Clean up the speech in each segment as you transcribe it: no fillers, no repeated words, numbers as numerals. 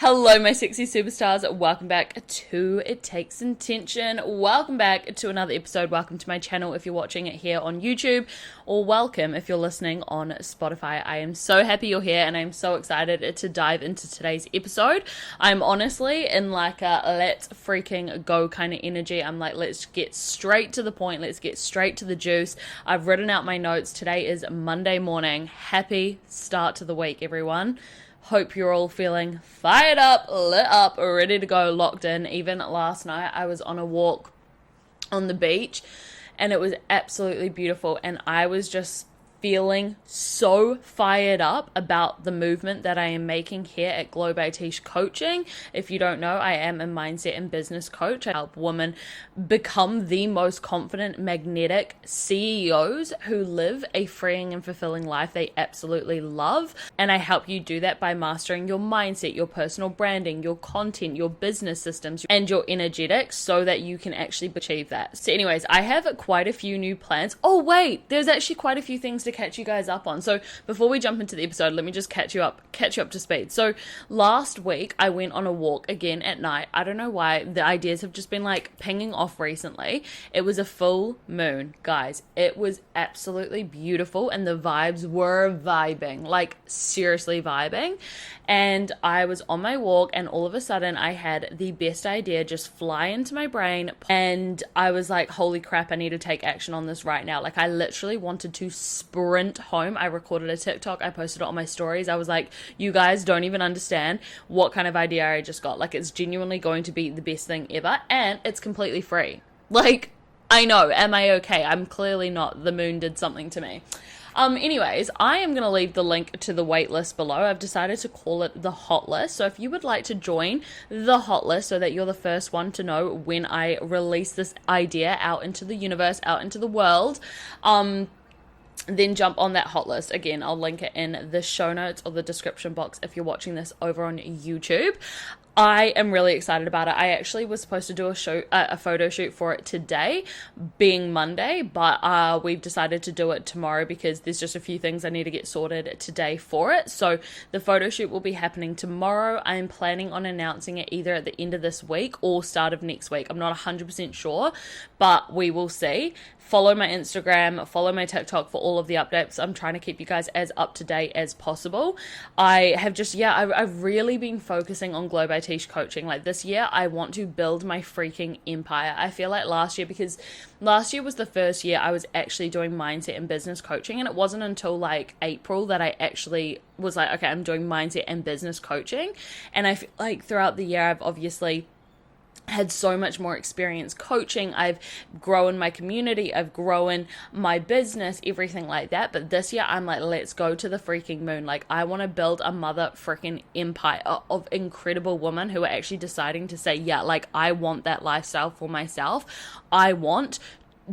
Hello, my sexy superstars. Welcome back to It Takes Intention. Welcome back to another episode. Welcome to my channel if you're watching it here on YouTube, or welcome if you're listening on Spotify. I am so happy you're here and I'm so excited to dive into today's episode. I'm honestly in like a let's freaking go kind of energy. I'm like, let's get straight to the point. Let's get straight to the juice. I've written out my notes. Today is Monday morning. Happy start to the week, everyone. Hope you're all feeling fired up, lit up, ready to go, locked in. Even last night, I was on a walk on the beach and it was absolutely beautiful. And I was just feeling so fired up about the movement that I am making here at Glow by Tish Coaching. If you don't know, I am a mindset and business coach. I help women become the most confident, magnetic CEOs who live a freeing and fulfilling life they absolutely love. And I help you do that by mastering your mindset, your personal branding, your content, your business systems, and your energetics so that you can actually achieve that. So anyways, I have quite a few new plans. Oh wait, there's actually quite a few things to catch you guys up on. So before we jump into the episode, let me just catch you up to speed. So last week I went on a walk again at night. I don't know why the ideas have just been like pinging off recently. It was a full moon, guys. It was absolutely beautiful and the vibes were vibing, like seriously vibing. And I was on my walk and all of a sudden I had the best idea just fly into my brain and I was like, holy crap, I need to take action on this right now. Like I literally wanted to sprint home. I recorded a TikTok. I posted it on my stories. I was like, you guys don't even understand what kind of idea I just got. Like it's genuinely going to be the best thing ever and it's completely free. Like, I know, am I okay? I'm clearly not. The moon did something to me. Anyways, I am going to leave the link to the wait list below. I've decided to call it the hot list. So if you would like to join the hot list so that you're the first one to know when I release this idea out into the universe, out into the world, then jump on that hot list. Again, I'll link it in the show notes or the description box if you're watching this over on YouTube. I am really excited about it. I actually was supposed to do a photo shoot for it today, being Monday, but we've decided to do it tomorrow because there's just a few things I need to get sorted today for it. So the photo shoot will be happening tomorrow. I'm planning on announcing it either at the end of this week or start of next week. I'm not 100% sure, but we will see. Follow my Instagram, follow my TikTok for all of the updates. I'm trying to keep you guys as up to date as possible. I have just, I've really been focusing on Glow by Tish Coaching. Like this year, I want to build my freaking empire. I feel like last year, because last year was the first year I was actually doing mindset and business coaching. And it wasn't until like April that I actually was like, okay, I'm doing mindset and business coaching. And I feel like throughout the year, I've obviously had so much more experience coaching. I've grown my community, I've grown my business, everything like that. But this year I'm like, let's go to the freaking moon. Like I want to build a mother freaking empire of incredible women who are actually deciding to say, yeah, like I want that lifestyle for myself. I want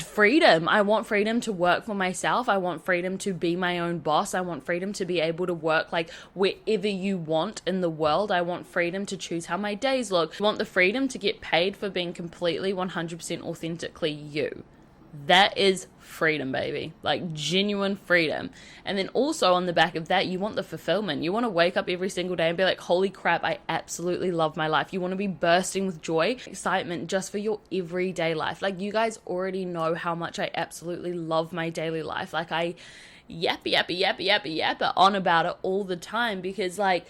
freedom. I want freedom to work for myself. I want freedom to be my own boss. I want freedom to be able to work like wherever you want in the world. I want freedom to choose how my days look. I want the freedom to get paid for being completely 100% authentically you. That is freedom, baby. Like genuine freedom. And then also on the back of that, you want the fulfillment. You want to wake up every single day and be like, holy crap, I absolutely love my life. You want to be bursting with joy, excitement just for your everyday life. Like you guys already know how much I absolutely love my daily life. Like I yap on about it all the time because like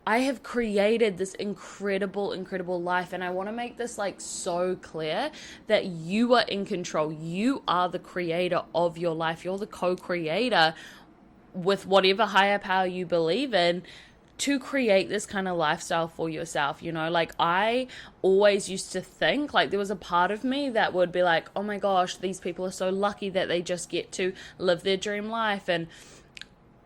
I have created this incredible life and I want to make this like so clear that you are in control. You are the creator of your life. You're the co-creator with whatever higher power you believe in to create this kind of lifestyle for yourself. You know, like I always used to think like there was a part of me that would be like, oh my gosh, these people are so lucky that they just get to live their dream life. And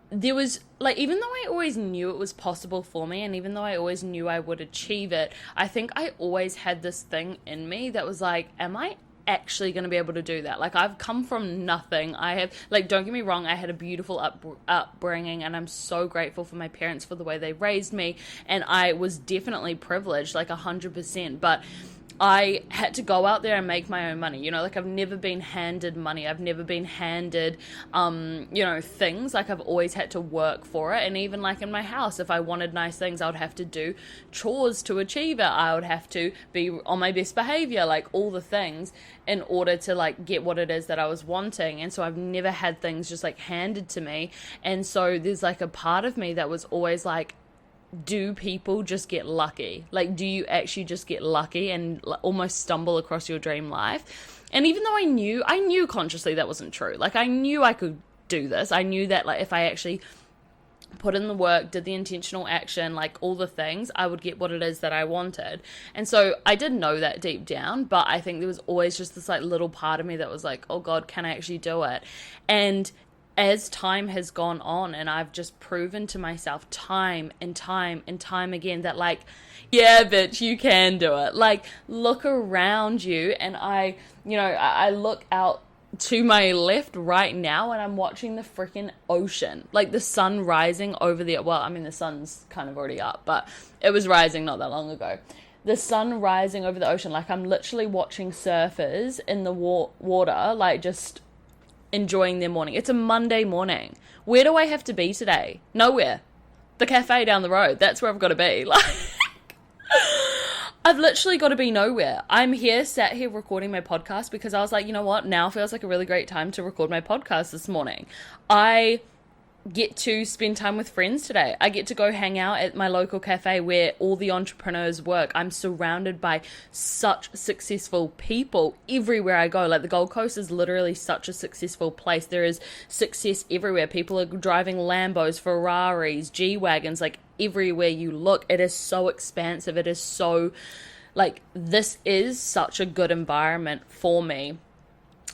there was like, even though I always knew it was possible for me and even though I always knew I would achieve it, I think I always had this thing in me that was like, am I actually going to be able to do that? Like I've come from nothing. I have, like, don't get me wrong, I had a beautiful upbringing and I'm so grateful for my parents for the way they raised me and I was definitely privileged, like 100%, but I had to go out there and make my own money. Like I've never been handed money. I've never been handed, things. Like I've always had to work for it. And even like in my house, if I wanted nice things, I would have to do chores to achieve it. I would have to be on my best behavior, like all the things in order to like get what it is that I was wanting. And so I've never had things just like handed to me. And so there's like a part of me that was always like, do people just get lucky? Like, do you actually just get lucky and almost stumble across your dream life? And even though I knew consciously that wasn't true. Like, I knew I could do this. I knew that, like, if I actually put in the work, did the intentional action, like all the things, I would get what it is that I wanted. And so I did know that deep down, but I think there was always just this like little part of me that was like, oh God, can I actually do it? And as time has gone on, and I've just proven to myself time and time and time again that like, yeah, bitch, you can do it. Like, look around you, and I look out to my left right now and I'm watching the freaking ocean, like the sun rising over the, well, I mean, the sun's kind of already up, but it was rising not that long ago. The sun rising over the ocean, like I'm literally watching surfers in the water, like just enjoying their morning. It's a Monday morning. Where do I have to be today? Nowhere. The cafe down the road. That's where I've got to be. Like, I've literally got to be nowhere. I'm sat here recording my podcast because I was like, you know what? Now feels like a really great time to record my podcast this morning. I get to spend time with friends today. I get to go hang out at my local cafe where all the entrepreneurs work. I'm surrounded by such successful people everywhere I go. Like the Gold Coast is literally such a successful place. There is success everywhere. People are driving Lambos, Ferraris, G-Wagons, like everywhere you look. It is so expansive. It is so, like, this is such a good environment for me.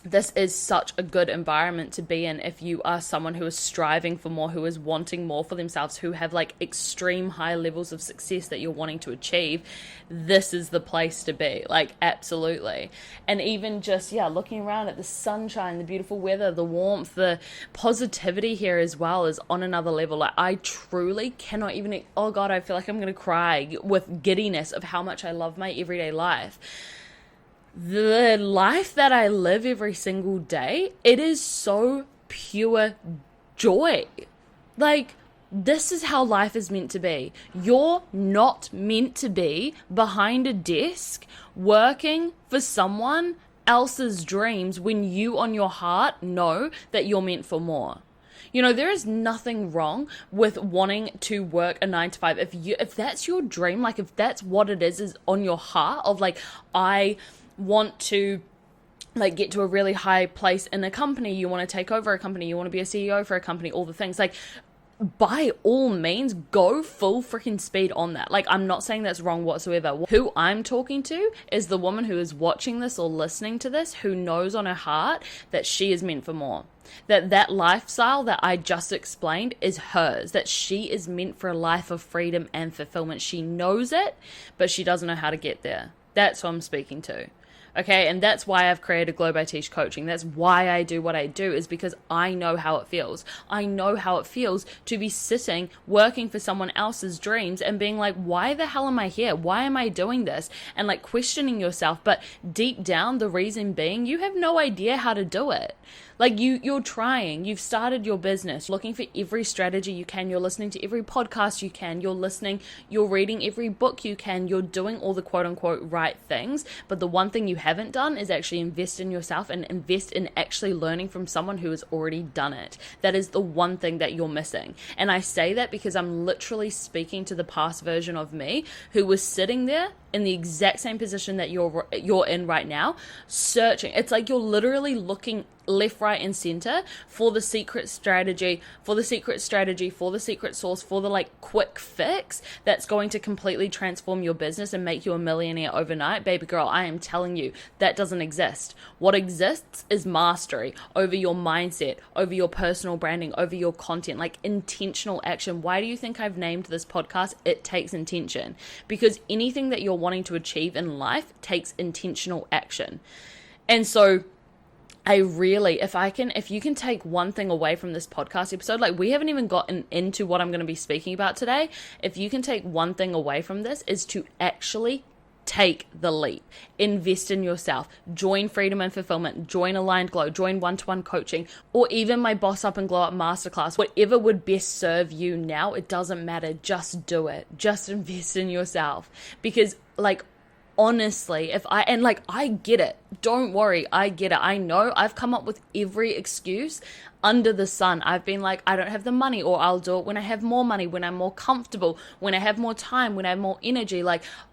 This is such a good environment to be in if you are someone who is striving for more, who is wanting more for themselves, who have like extreme high levels of success that you're wanting to achieve. This is the place to be, like, absolutely. And even just, looking around at the sunshine, the beautiful weather, the warmth, the positivity here as well is on another level. Like, I truly cannot even, oh God, I feel like I'm going to cry with giddiness of how much I love my everyday life. The life that I live every single day, it is so pure joy. Like, this is how life is meant to be. You're not meant to be behind a desk working for someone else's dreams when you on your heart know that you're meant for more. There is nothing wrong with wanting to work a 9 to 5. If that's your dream, like if that's what it is on your heart of like, I want to like get to a really high place in a company, you want to take over a company, you want to be a CEO for a company, all the things, like, by all means, go full freaking speed on that. Like, I'm not saying that's wrong whatsoever. Who I'm talking to is the woman who is watching this or listening to this, who knows on her heart that she is meant for more. That lifestyle that I just explained is hers. That she is meant for a life of freedom and fulfillment. She knows it, but she doesn't know how to get there. That's who I'm speaking to. Okay, and that's why I've created Glow by Tish Coaching. That's why I do what I do, is because I know how it feels. I know how it feels to be sitting, working for someone else's dreams and being like, why the hell am I here? Why am I doing this? And like questioning yourself. But deep down, the reason being, you have no idea how to do it. Like you're trying, you've started your business, looking for every strategy you can, you're listening to every podcast you can, you're reading every book you can, you're doing all the quote unquote right things. But the one thing you haven't done is actually invest in yourself and invest in actually learning from someone who has already done it. That is the one thing that you're missing. And I say that because I'm literally speaking to the past version of me who was sitting there in the exact same position that you're in right now, searching. It's like you're literally looking left, right, and center for the secret strategy, for the secret sauce, for the like quick fix that's going to completely transform your business and make you a millionaire overnight. Baby girl, I am telling you, that doesn't exist. What exists is mastery over your mindset, over your personal branding, over your content, like intentional action. Why do you think I've named this podcast It Takes Intention? Because anything that you're wanting to achieve in life takes intentional action. And so I really, if you can take one thing away from this podcast episode, like we haven't even gotten into what I'm going to be speaking about today. If you can take one thing away from this, is to actually take the leap, invest in yourself, join Freedom and Fulfillment, join Aligned Glow, join one-to-one coaching, or even my Boss Up and Glow Up masterclass. Whatever would best serve you now, it doesn't matter. Just do it. Just invest in yourself. Because honestly, I get it. Don't worry, I get it. I know I've come up with every excuse under the sun. I've been like, I don't have the money, or I'll do it when I have more money, when I'm more comfortable, when I have more time, when I have more energy.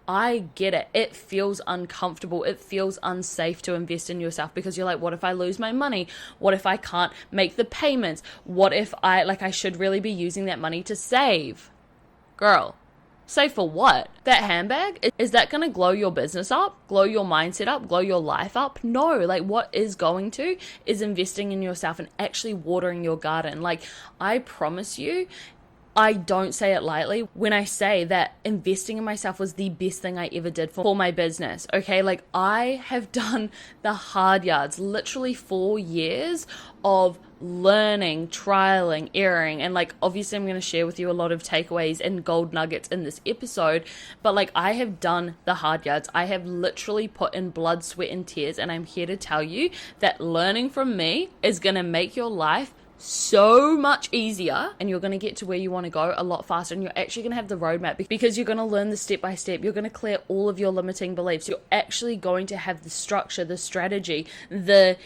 I get it. It feels uncomfortable. It feels unsafe to invest in yourself because you're like, what if I lose my money? What if I can't make the payments? What if I should really be using that money to save? Girl, save for what? That handbag? Is that going to glow your business up, glow your mindset up, glow your life up? No, what is going to is investing in yourself and actually watering your garden. I promise you, I don't say it lightly when I say that investing in myself was the best thing I ever did for my business. Okay, I have done the hard yards, literally 4 years of learning, trialing, erroring, and obviously I'm going to share with you a lot of takeaways and gold nuggets in this episode, but I have done the hard yards. I have literally put in blood, sweat, and tears, and I'm here to tell you that learning from me is going to make your life so much easier, and you're going to get to where you want to go a lot faster, and you're actually going to have the roadmap because you're going to learn the step by step. You're going to clear all of your limiting beliefs. You're actually going to have the structure, the strategy, the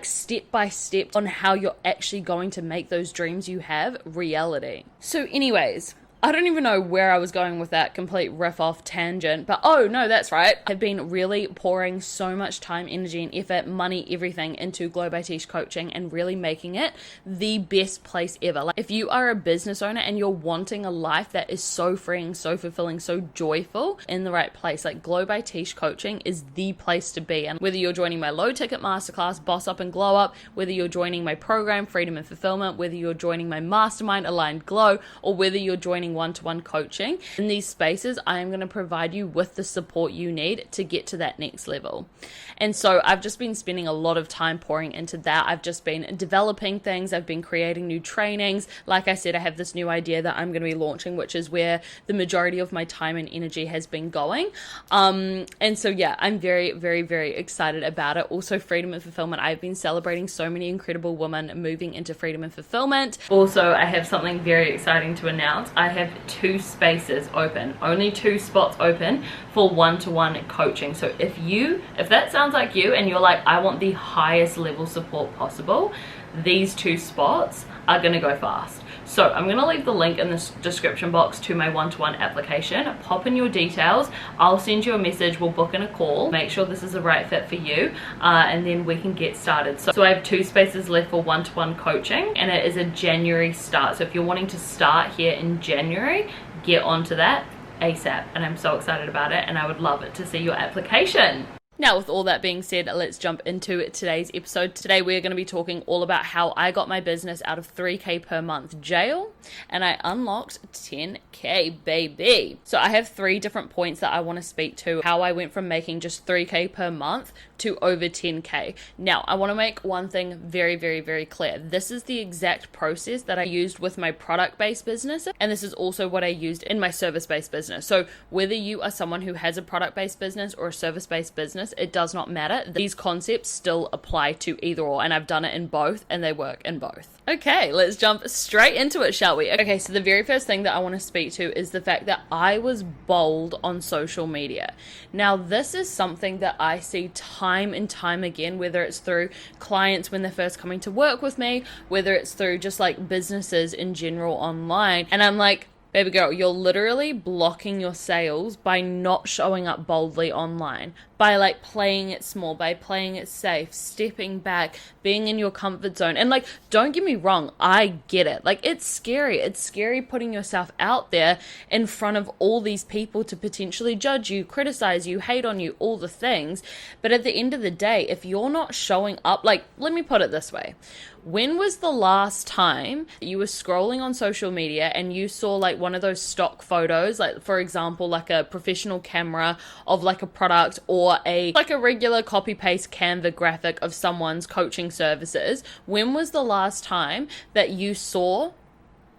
step by step on how you're actually going to make those dreams you have reality. So anyways, I don't even know where I was going with that complete riff off tangent, but oh no, that's right. I've been really pouring so much time, energy, and effort, money, everything into Glow by Tish coaching and really making it the best place ever. If you are a business owner and you're wanting a life that is so freeing, so fulfilling, so joyful, in the right place, Glow by Tish coaching is the place to be. And whether you're joining my low ticket masterclass, Boss Up and Glow Up, whether you're joining my program, Freedom and Fulfillment, whether you're joining my mastermind, Aligned Glow, or whether you're joining one-to-one coaching, in these spaces I am going to provide you with the support you need to get to that next level. And so I've just been spending a lot of time pouring into that. I've just been developing things. I've been creating new trainings. Like I said, I have this new idea that I'm going to be launching, which is where the majority of my time and energy has been going. And so yeah, I'm very, very, very excited about it. Also, Freedom and Fulfillment. I've been celebrating so many incredible women moving into Freedom and Fulfillment. Also, I have something very exciting to announce. I have 2 spaces open, only 2 spots open for one-to-one coaching. So if that sounds like you and you're like, I want the highest level support possible, these 2 spots are going to go fast. So I'm going to leave the link in the description box to my one-to-one application. Pop in your details. I'll send you a message. We'll book in a call. Make sure this is the right fit for you, and then we can get started. So I have 2 spaces left for one-to-one coaching, and it is a January start. So if you're wanting to start here in January, get onto that ASAP. And I'm so excited about it, and I would love it to see your application. Now, with all that being said, let's jump into today's episode. Today, we're going to be talking all about how I got my business out of 3K per month jail and I unlocked 10K, baby. So I have 3 different points that I want to speak to, how I went from making just 3K per month to over 10K. Now, I want to make one thing very, very, very clear. This is the exact process that I used with my product-based business, and this is also what I used in my service-based business. So whether you are someone who has a product-based business or a service-based business, it does not matter. These concepts still apply to either or, and I've done it in both, and they work in both. Okay, let's jump straight into it, shall we? Okay, so the very first thing that I want to speak to is the fact that I was bold on social media. Now, this is something that I see time and time again, whether it's through clients when they're first coming to work with me, whether it's through just like businesses in general online. And I'm like, baby girl, you're literally blocking your sales by not showing up boldly online, by like playing it small, by playing it safe, stepping back, being in your comfort zone. And like, don't get me wrong, I get it. Like, it's scary. It's scary putting yourself out there in front of all these people to potentially judge you, criticize you, hate on you, all the things. But at the end of the day, if you're not showing up, like, let me put it this way. When was the last time you were scrolling on social media and you saw like one of those stock photos, like for example, like a professional camera of like a product or a regular copy paste Canva graphic of someone's coaching services? When was the last time that you saw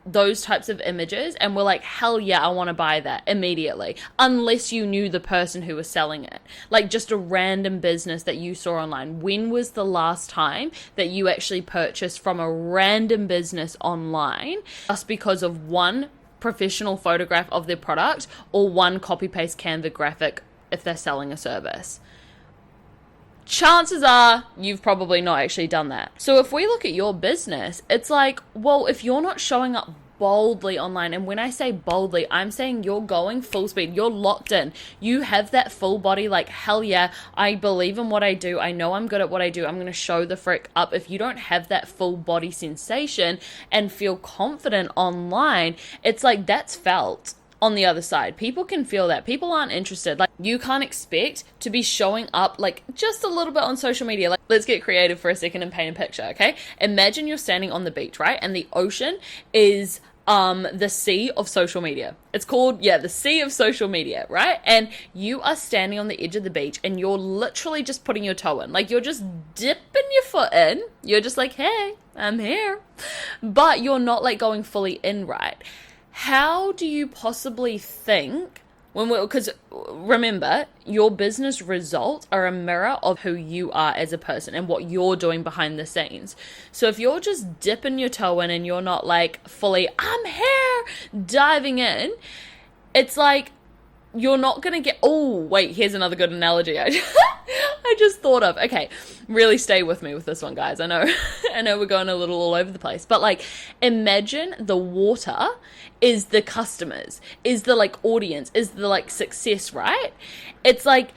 those types of images and were like, hell yeah, I want to buy that immediately, unless you knew the person who was selling it. Like just a random business that you saw online. When was the last time that you actually purchased from a random business online just because of one professional photograph of their product or one copy-paste Canva graphic if they're selling a service? Chances are you've probably not actually done that. So if we look at your business, it's like, well, if you're not showing up boldly online, and when I say boldly, I'm saying you're going full speed, you're locked in, you have that full body, like, hell yeah, I believe in what I do, I know I'm good at what I do, I'm going to show the frick up. If you don't have that full body sensation and feel confident online, it's like that's felt on the other side. People can feel that. People aren't interested. Like, you can't expect to be showing up like just a little bit on social media. Like, let's get creative for a second and paint a picture, okay? Imagine you're standing on the beach, right? And the ocean is the sea of social media. It's called, the sea of social media, right? And you are standing on the edge of the beach and you're literally just putting your toe in. Like, you're just dipping your foot in. You're just like, hey, I'm here. But you're not like going fully in, right? How do you possibly think because remember, your business results are a mirror of who you are as a person and what you're doing behind the scenes. So if you're just dipping your toe in and you're not like fully, I'm here, diving in, it's like you're not going to get, oh, wait, here's another good analogy I just thought of. Okay, really stay with me with this one, guys. I know we're going a little all over the place, but like, imagine the water is the customers, is the like audience, is the like success, right? It's like,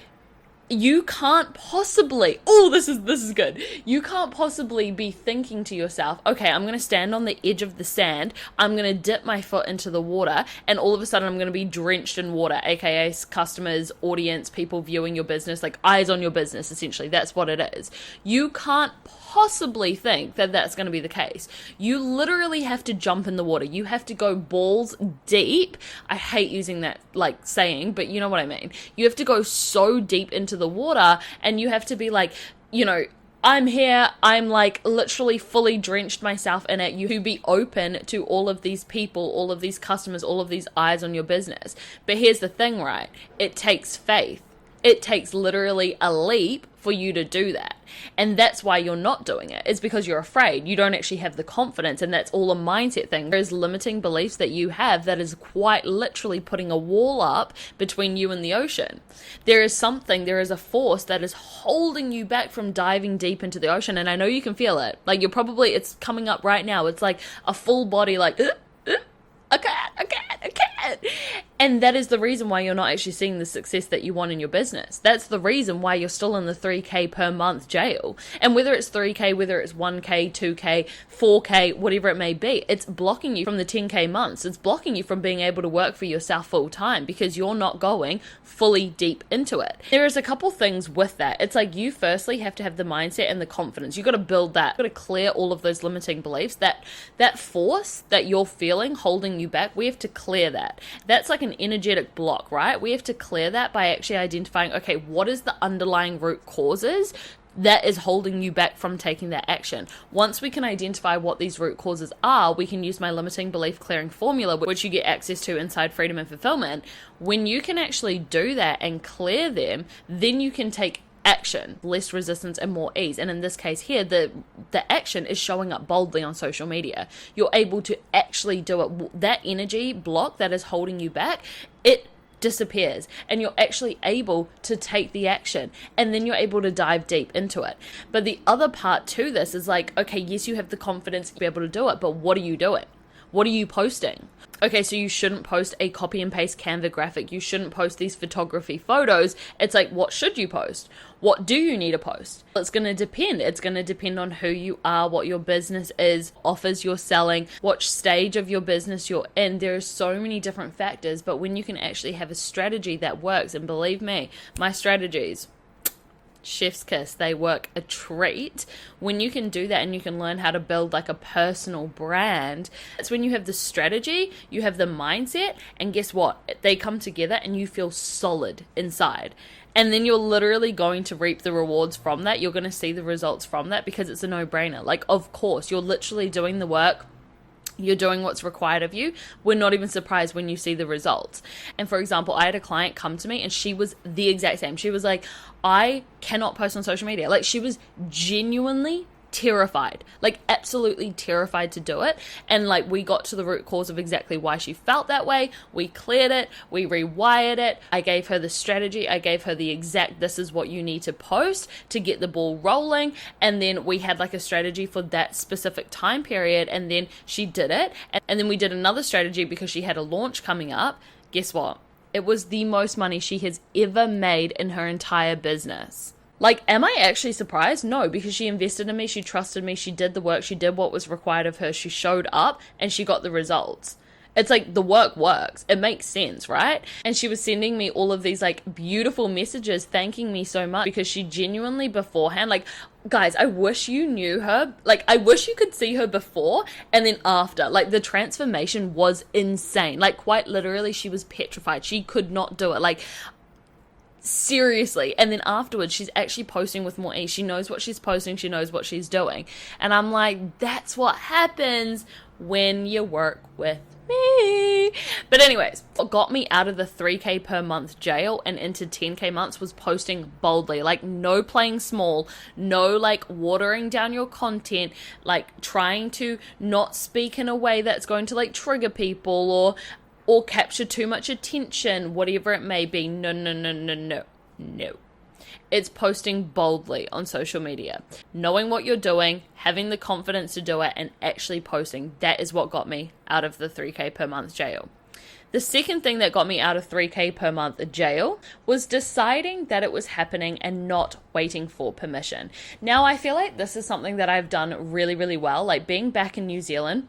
you can't possibly, this is good. You can't possibly be thinking to yourself, okay, I'm going to stand on the edge of the sand, I'm going to dip my foot into the water, and all of a sudden I'm going to be drenched in water, aka customers, audience, people viewing your business, like eyes on your business, essentially. That's what it is. You can't possibly think that that's going to be the case. You literally have to jump in the water. You have to go balls deep. I hate using that like saying, but you know what I mean. You have to go so deep into the water and you have to be like, I'm here, I'm like literally fully drenched myself in it. You to be open to all of these people, all of these customers, all of these eyes on your business. But here's the thing, right? It takes faith. It takes literally a leap for you to do that. And that's why you're not doing it. It's because you're afraid. You don't actually have the confidence, and that's all a mindset thing. There's limiting beliefs that you have that is quite literally putting a wall up between you and the ocean. There is a force that is holding you back from diving deep into the ocean. And I know you can feel it. Like it's coming up right now. It's like a full body, like, I can't. And that is the reason why you're not actually seeing the success that you want in your business. That's the reason why you're still in the 3K per month jail. And whether it's 3K, whether it's 1K, 2K, 4K, whatever it may be, it's blocking you from the 10K months. It's blocking you from being able to work for yourself full time because you're not going fully deep into it. There is a couple things with that. It's like you firstly have to have the mindset and the confidence. You've got to build that. You've got to clear all of those limiting beliefs. That force that you're feeling holding you back, we have to clear that. That's like an energetic block, right? We have to clear that by actually identifying, okay, what is the underlying root causes that is holding you back from taking that action? Once we can identify what these root causes are, we can use my limiting belief clearing formula, which you get access to inside Freedom and Fulfillment. When you can actually do that and clear them, then you can take action, less resistance and more ease. And in this case here, the action is showing up boldly on social media. You're able to actually do it. That energy block that is holding you back, it disappears, and you're actually able to take the action, and then you're able to dive deep into it. But the other part to this is like, okay, yes, you have the confidence to be able to do it, but what are you doing? What are you posting? Okay, so you shouldn't post a copy and paste Canva graphic. You shouldn't post these photography photos. It's like, what should you post? What do you need to post? It's going to depend. It's going to depend on who you are, what your business is, offers you're selling, what stage of your business you're in. There are so many different factors, but when you can actually have a strategy that works, and believe me, my strategies, chef's kiss, they work a treat. When you can do that and you can learn how to build like a personal brand, that's when you have the strategy, you have the mindset, and guess what? They come together and you feel solid inside. And then you're literally going to reap the rewards from that. You're going to see the results from that because it's a no-brainer. Like, of course, you're literally doing the work. you're doing what's required of you, we're not even surprised when you see the results. And for example, I had a client come to me and she was the exact same. She was like, I cannot post on social media. Like, she was genuinely terrified, like absolutely terrified to do it. And like, we got to the root cause of exactly why she felt that way. We cleared it, we rewired it. I gave her the strategy, I gave her the exact, this is what you need to post to get the ball rolling. And then we had like a strategy for that specific time period, and then she did it. And then we did another strategy because she had a launch coming up. Guess what? It was the most money she has ever made in her entire business. Like, am I actually surprised? No, because she invested in me, she trusted me, she did the work, she did what was required of her, she showed up, and she got the results. It's like, the work works. It makes sense, right? And she was sending me all of these like beautiful messages thanking me so much because she genuinely beforehand, like, guys, I wish you knew her. Like, I wish you could see her before and then after. Like, the transformation was insane. Like, quite literally, she was petrified. She could not do it. Like, seriously. And then afterwards, she's actually posting with more ease. She knows what she's posting, she knows what she's doing. And I'm like, that's what happens when you work with me. But anyways, what got me out of the 3K per month jail and into 10K months was posting boldly. Like, no playing small, no like watering down your content, like trying to not speak in a way that's going to like trigger people or capture too much attention, whatever it may be. No. It's posting boldly on social media. Knowing what you're doing, having the confidence to do it, and actually posting. That is what got me out of the 3K per month jail. The second thing that got me out of 3K per month jail was deciding that it was happening and not waiting for permission. Now, I feel like this is something that I've done really, really well. Like, being back in New Zealand,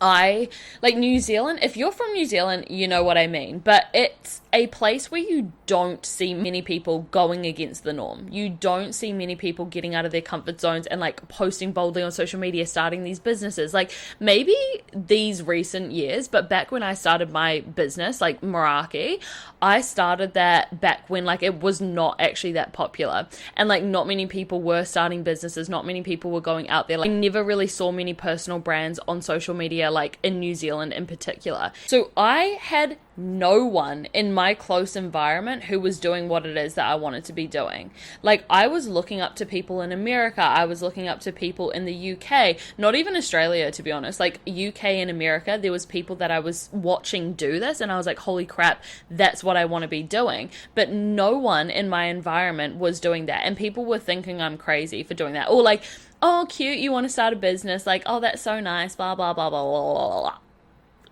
New Zealand, if you're from New Zealand, you know what I mean, but it's a place where you don't see many people going against the norm. You don't see many people getting out of their comfort zones and like posting boldly on social media, starting these businesses. Like, maybe these recent years, but back when I started my business, like Meraki, I started that back when like it was not actually that popular, and like not many people were starting businesses, not many people were going out there. Like, I never really saw many personal brands on social media, like in New Zealand in particular. So I had no one in my close environment who was doing what it is that I wanted to be doing. Like, I was looking up to people in America, I was looking up to people in the UK, not even Australia, to be honest. Like, UK and America, there was people that I was watching do this, and I was like, holy crap, that's what I want to be doing. But no one in my environment was doing that, and people were thinking I'm crazy for doing that, or like, oh, cute, you want to start a business, like, oh, that's so nice, blah blah blah blah blah blah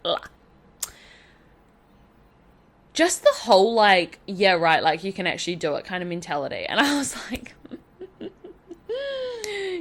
blah. Just the whole like, yeah, right, like you can actually do it kind of mentality. And I was like,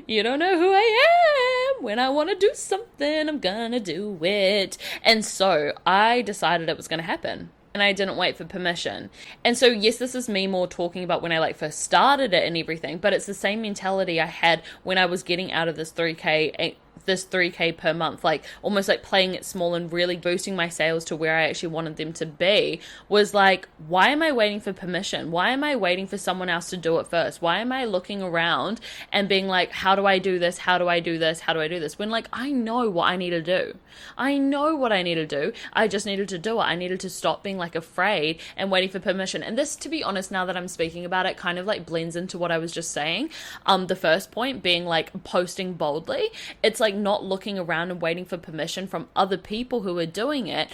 you don't know who I am. When I want to do something, I'm gonna do it. And so I decided it was gonna happen. And I didn't wait for permission. And so, yes, this is me more talking about when I like first started it and everything, but it's the same mentality I had when I was getting out of this 3K per month, like almost like playing it small and really boosting my sales to where I actually wanted them to be. Was like, why am I waiting for permission? Why am I waiting for someone else to do it first? Why am I looking around and being like, how do I do this? How do I do this? How do I do this? When like, I know what I need to do. I know what I need to do. I just needed to do it. I needed to stop being like afraid and waiting for permission. And this, to be honest, now that I'm speaking about it, kind of like blends into what I was just saying. The first point being like posting boldly. It's like not looking around and waiting for permission from other people who are doing it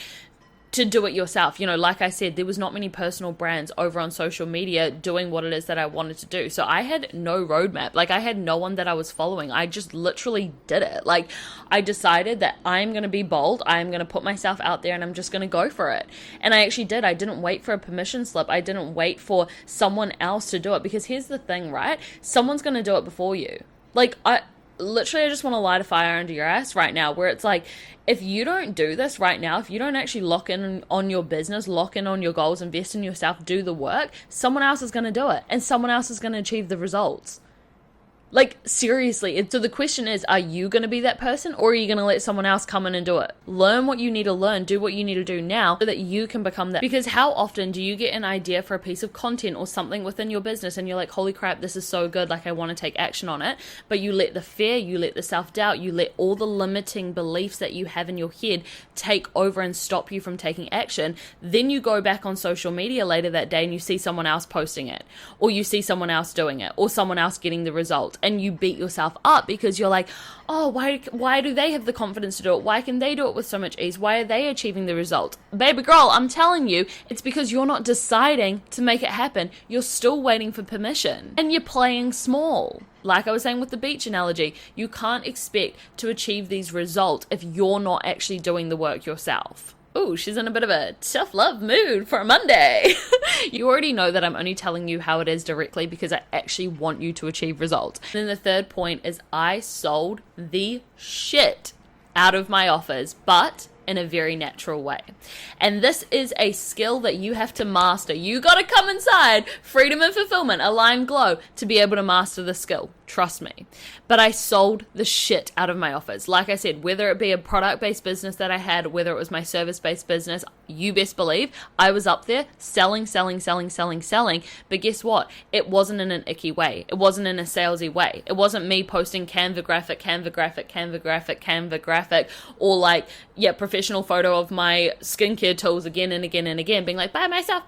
to do it yourself. You know, like I said, there was not many personal brands over on social media doing what it is that I wanted to do. So I had no roadmap. Like, I had no one that I was following. I just literally did it. Like, I decided that I'm going to be bold. I'm going to put myself out there and I'm just going to go for it. And I actually did. I didn't wait for a permission slip. I didn't wait for someone else to do it, because here's the thing, right? Someone's going to do it before you. Like, I just want to light a fire under your ass right now, where it's like, if you don't do this right now, if you don't actually lock in on your business, lock in on your goals, invest in yourself, do the work, someone else is going to do it, and someone else is going to achieve the results. Like, seriously. So the question is, are you going to be that person, or are you going to let someone else come in and do it? Learn what you need to learn, do what you need to do now so that you can become that. Because how often do you get an idea for a piece of content or something within your business and you're like, holy crap, this is so good, like I want to take action on it, but you let the fear, you let the self-doubt, you let all the limiting beliefs that you have in your head take over and stop you from taking action. Then you go back on social media later that day and you see someone else posting it, or you see someone else doing it, or someone else getting the result, and you beat yourself up because you're like, oh, why do they have the confidence to do it? Why can they do it with so much ease? Why are they achieving the result? Baby girl, I'm telling you, it's because you're not deciding to make it happen. You're still waiting for permission, and you're playing small. Like I was saying with the beach analogy, you can't expect to achieve these results if you're not actually doing the work yourself. Ooh, she's in a bit of a tough love mood for a Monday. You already know that I'm only telling you how it is directly because I actually want you to achieve results. And then the third point is I sold the shit out of my offers, but in a very natural way. And this is a skill that you have to master. You got to come inside freedom and fulfillment, align glow, to be able to master the skill. Trust me. But I sold the shit out of my offers. Like I said, whether it be a product-based business that I had, whether it was my service-based business, you best believe I was up there selling. But guess what? It wasn't in an icky way. It wasn't in a salesy way. It wasn't me posting Canva graphic, or like, professional photo of my skincare tools again and again and again, being like, buy myself.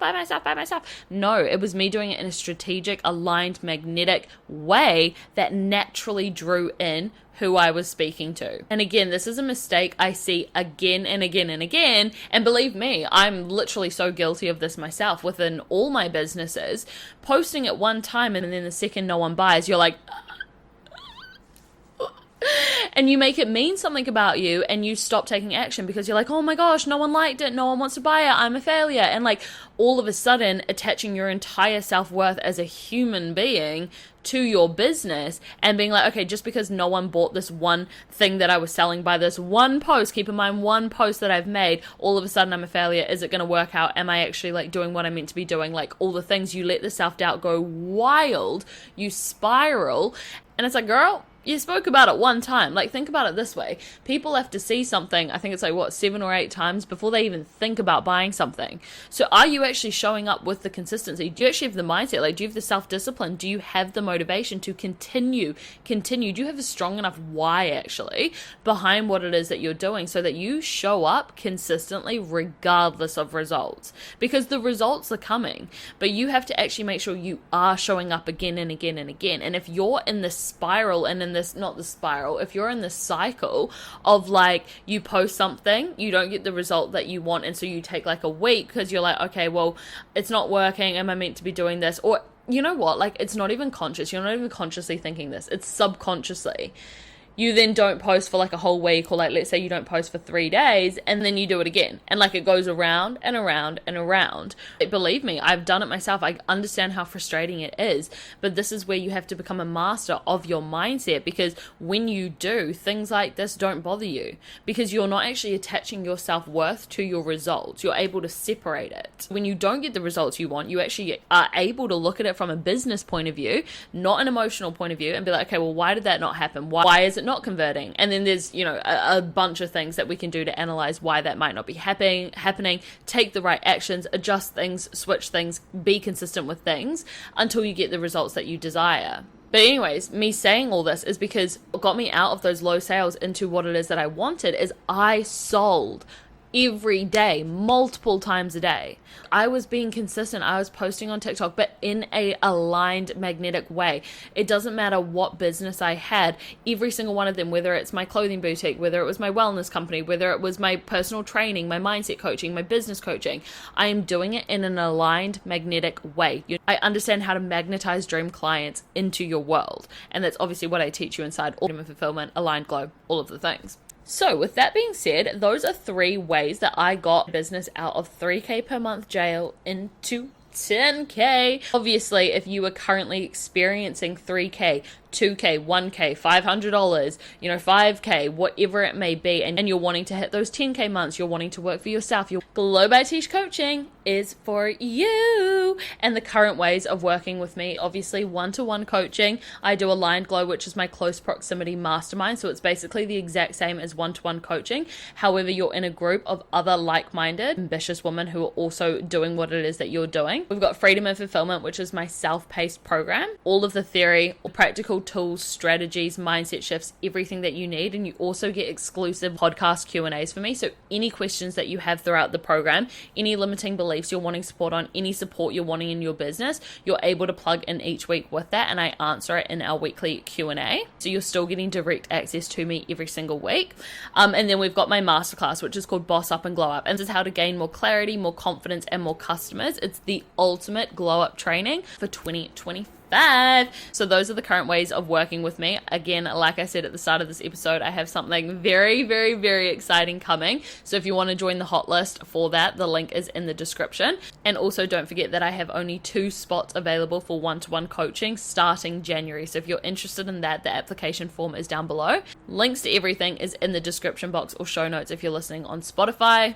No, it was me doing it in a strategic, aligned, magnetic way that naturally drew in who I was speaking to. And again, this is a mistake I see again and again and again. And believe me, I'm literally so guilty of this myself within all my businesses. Posting at one time and then the second no one buys, you're like, and you make it mean something about you and you stop taking action because you're like, oh my gosh, no one liked it, no one wants to buy it, I'm a failure. And like all of a sudden attaching your entire self-worth as a human being to your business and being like, okay, just because no one bought this one thing that I was selling by this one post, keep in mind one post that I've made, all of a sudden I'm a failure. Is it going to work out? Am I actually like doing what I'm meant to be doing? Like all the things, you let the self-doubt go wild, you spiral, and it's like, girl, you spoke about it one time. Like, think about it this way. People have to see something, I think it's like, 7 or 8 times before they even think about buying something. So are you actually showing up with the consistency? Do you actually have the mindset? Like, do you have the self-discipline? Do you have the motivation to continue? Do you have a strong enough why, actually, behind what it is that you're doing so that you show up consistently regardless of results? Because the results are coming, but you have to actually make sure you are showing up again and again and again. And if you're in this spiral and in if you're in this cycle of like, you post something, you don't get the result that you want, and so you take like a week because you're like, okay, well, it's not working, am I meant to be doing this? Or you know what, like, it's not even conscious, you're not even consciously thinking this, it's subconsciously. You then don't post for like a whole week, or like, let's say you don't post for 3 days, and then you do it again. And like, it goes around and around and around. Believe me, I've done it myself. I understand how frustrating it is, but this is where you have to become a master of your mindset, because when you do, things like this don't bother you, because you're not actually attaching your self-worth to your results. You're able to separate it. When you don't get the results you want, you actually are able to look at it from a business point of view, not an emotional point of view, and be like, okay, well, why did that not happen? Why is it not converting? And then there's, a bunch of things that we can do to analyze why that might not be happening, take the right actions, adjust things, switch things, be consistent with things until you get the results that you desire. But anyways, me saying all this is because what got me out of those low sales into what it is that I wanted is I sold every day, multiple times a day. I was being consistent. I was posting on TikTok, but in a aligned, magnetic way. It doesn't matter what business I had, every single one of them, whether it's my clothing boutique, whether it was my wellness company, whether it was my personal training, my mindset coaching, my business coaching, I am doing it in an aligned, magnetic way. I understand how to magnetize dream clients into your world. And that's obviously what I teach you inside Freedom and Fulfillment, Aligned Glow, all of the things. So with that being said, those are 3 ways that I got business out of 3K per month jail into 10K. Obviously, if you are currently experiencing 3K 2K, 1K, $500, $5K, whatever it may be, and you're wanting to hit those 10K months, you're wanting to work for yourself, your Glow by Tish coaching is for you. And the current ways of working with me, obviously one-to-one coaching. I do Aligned Glow, which is my close proximity mastermind. So it's basically the exact same as one-to-one coaching. However, you're in a group of other like-minded, ambitious women who are also doing what it is that you're doing. We've got Freedom and Fulfillment, which is my self-paced program. All of the theory, practical tools, strategies, mindset shifts, everything that you need. And you also get exclusive podcast Q&As for me. So any questions that you have throughout the program, any limiting beliefs you're wanting support on, any support you're wanting in your business, you're able to plug in each week with that, and I answer it in our weekly Q&A. So you're still getting direct access to me every single week. And then we've got my masterclass, which is called Boss Up and Glow Up. And this is how to gain more clarity, more confidence, and more customers. It's the ultimate glow up training for 2025. So those are the current ways of working with me. Again, like I said at the start of this episode, I have something very, very, very exciting coming. So if you want to join the hot list for that, the link is in the description. And also don't forget that I have only 2 spots available for one-to-one coaching starting January. So if you're interested in that, the application form is down below. Links to everything is in the description box or show notes if you're listening on Spotify.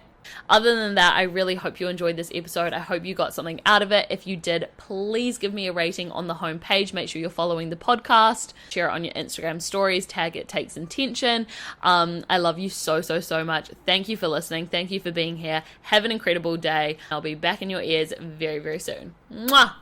Other than that, I really hope you enjoyed this episode. I hope you got something out of it. If you did, please give me a rating on the homepage. Make sure you're following the podcast. Share it on your Instagram stories. Tag It Takes Intention. I love you so, so, so much. Thank you for listening. Thank you for being here. Have an incredible day. I'll be back in your ears very, very soon. Mwah!